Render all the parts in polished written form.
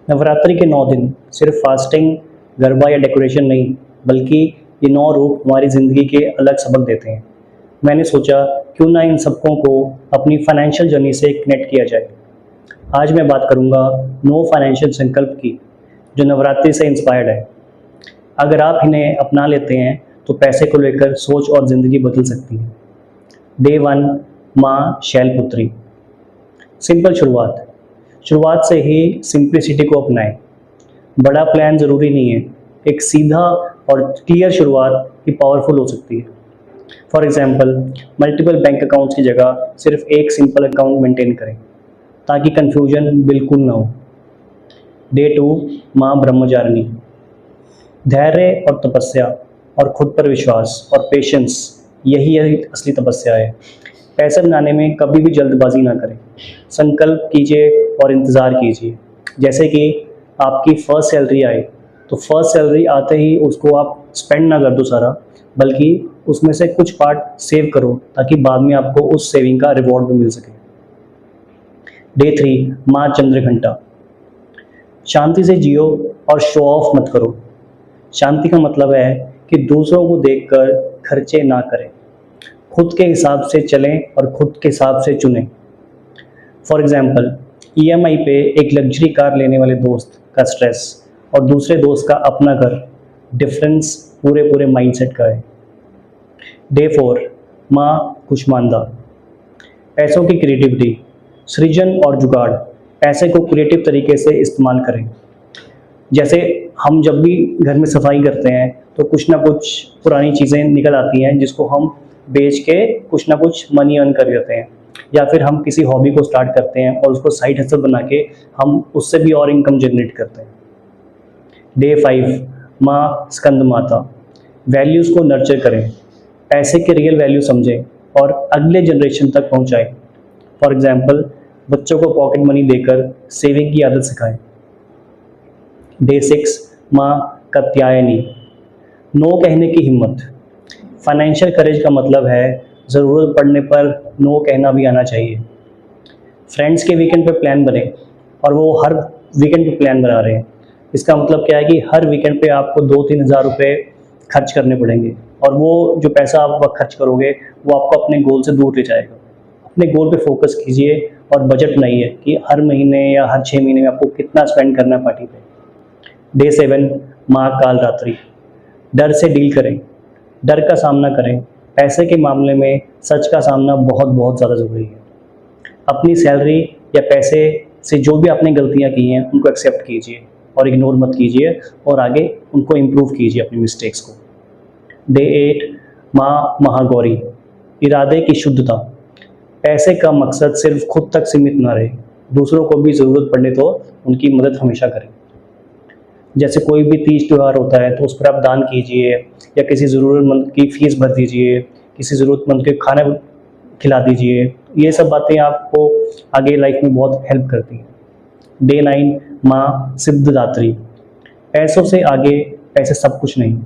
नवरात्रि के 9 दिन सिर्फ फास्टिंग, गरबा या डेकोरेशन नहीं, बल्कि ये 9 रूप हमारी ज़िंदगी के अलग सबक देते हैं। मैंने सोचा क्यों ना इन सबकों को अपनी फाइनेंशियल जर्नी से कनेक्ट किया जाए। आज मैं बात करूँगा नो फाइनेंशियल संकल्प की, जो नवरात्रि से इंस्पायर्ड है। अगर आप इन्हें अपना लेते हैं तो पैसे को लेकर सोच और ज़िंदगी बदल सकती है। डे 1, माँ शैलपुत्री। सिंपल शुरुआत। शुरुआत से ही सिंप्लिसिटी को अपनाएं। बड़ा प्लान ज़रूरी नहीं है, एक सीधा और क्लियर शुरुआत ही पावरफुल हो सकती है। For example, multiple bank accounts की जगह सिर्फ एक सिंपल अकाउंट मेंटेन करें, ताकि कंफ्यूजन बिल्कुल ना हो। डे 2, माँ ब्रह्मचारिणी। धैर्य और तपस्या और खुद पर विश्वास और पेशेंस, यही असली तपस्या है। पैसे बनाने में कभी भी जल्दबाजी ना करें। संकल्प कीजिए और इंतज़ार कीजिए। जैसे कि आपकी फ़र्स्ट सैलरी आए, तो फर्स्ट सैलरी आते ही उसको आप स्पेंड ना कर दो सारा, बल्कि उसमें से कुछ पार्ट सेव करो, ताकि बाद में आपको उस सेविंग का रिवॉर्ड भी मिल सके। डे 3, माँ चंद्रघंटा। शांति से जियो और शो ऑफ मत करो। शांति का मतलब है कि दूसरों को देखकर खर्चे ना करें, खुद के हिसाब से चलें और खुद के हिसाब से चुनें। फॉर एग्जाम्पल, ईएमआई पे एक लग्जरी कार लेने वाले दोस्त का स्ट्रेस और दूसरे दोस्त का अपना घर, डिफरेंस पूरे पूरे माइंडसेट का है। डे 4, माँ कुष्मांडा। पैसों की क्रिएटिविटी, सृजन और जुगाड़। पैसे को क्रिएटिव तरीके से इस्तेमाल करें। जैसे हम जब भी घर में सफाई करते हैं तो कुछ ना कुछ पुरानी चीज़ें निकल आती हैं, जिसको हम बेच के कुछ ना कुछ मनी अर्न कर लेते हैं, या फिर हम किसी हॉबी को स्टार्ट करते हैं और उसको साइड हसल बना के हम उससे भी और इनकम जनरेट करते हैं। डे 5, माँ स्कंद माता। वैल्यूज़ को नर्चर करें, पैसे के रियल वैल्यू समझें और अगले जनरेशन तक पहुँचाएं। फॉर एग्जाम्पल, बच्चों को पॉकेट मनी देकर सेविंग की आदत सिखाएं। डे 6, माँ कात्यायनी। नो कहने की हिम्मत। फाइनेंशियल करेज का मतलब है ज़रूरत पड़ने पर नो कहना भी आना चाहिए। फ्रेंड्स के वीकेंड पे प्लान बने और वो हर वीकेंड पे प्लान बना रहे हैं, इसका मतलब क्या है कि हर वीकेंड पे आपको 2-3 हज़ार रुपये खर्च करने पड़ेंगे, और वो जो पैसा आप खर्च करोगे वो आपको अपने गोल से दूर ले जाएगा। अपने गोल पे फोकस कीजिए और बजट बनाइए कि हर महीने या हर 6 महीने में आपको कितना स्पेंड करना है पार्टी पे। डे 7, माँ कालरात्रि। डर से डील करें, डर का सामना करें। पैसे के मामले में सच का सामना बहुत बहुत ज़्यादा ज़रूरी है। अपनी सैलरी या पैसे से जो भी आपने गलतियाँ की हैं उनको एक्सेप्ट कीजिए और इग्नोर मत कीजिए, और आगे उनको इम्प्रूव कीजिए अपनी मिस्टेक्स को। डे 8, माँ महागौरी। इरादे की शुद्धता। पैसे का मकसद सिर्फ खुद तक सीमित ना रहे, दूसरों को भी ज़रूरत पड़ने तो उनकी मदद हमेशा करें। जैसे कोई भी तीज त्यौहार होता है तो उस पर आप दान कीजिए, या किसी ज़रूरतमंद की फ़ीस भर दीजिए, किसी ज़रूरतमंद के खाना खिला दीजिए। ये सब बातें आपको आगे लाइफ में बहुत हेल्प करती हैं। डे 9, माँ सिद्धिदात्री। पैसों से आगे पैसे सब कुछ नहीं।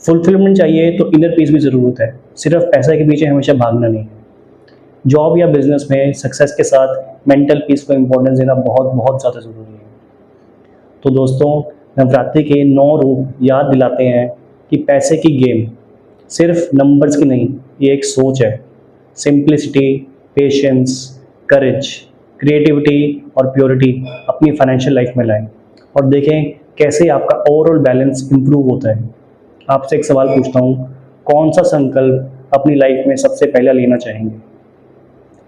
फुलफिलमेंट चाहिए तो इनर पीस भी ज़रूरत है, सिर्फ पैसे के पीछे हमेशा भागना नहीं है। जॉब या बिजनेस में सक्सेस के साथ मेंटल पीस को इम्पोर्टेंस देना बहुत बहुत ज़्यादा ज़रूरी है। तो दोस्तों, नवरात्रि के 9 रूप याद दिलाते हैं कि पैसे की गेम सिर्फ नंबर्स की नहीं, ये एक सोच है। सिंप्लिसिटी, पेशेंस, करेज, क्रिएटिविटी और प्योरिटी अपनी फाइनेंशियल लाइफ में लाएं, और देखें कैसे आपका ओवरऑल बैलेंस इंप्रूव होता है। आपसे एक सवाल पूछता हूँ, कौन सा संकल्प अपनी लाइफ में सबसे पहले लेना चाहेंगे?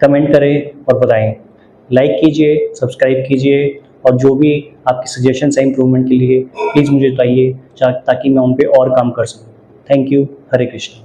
कमेंट करें और बताएं। लाइक कीजिए, सब्सक्राइब कीजिए, और जो भी आपकी सजेशंस हैं इम्प्रूवमेंट के लिए प्लीज़ मुझे बताइए, ताकि मैं उन पे और काम कर सकूँ। Thank you. हरे कृष्ण।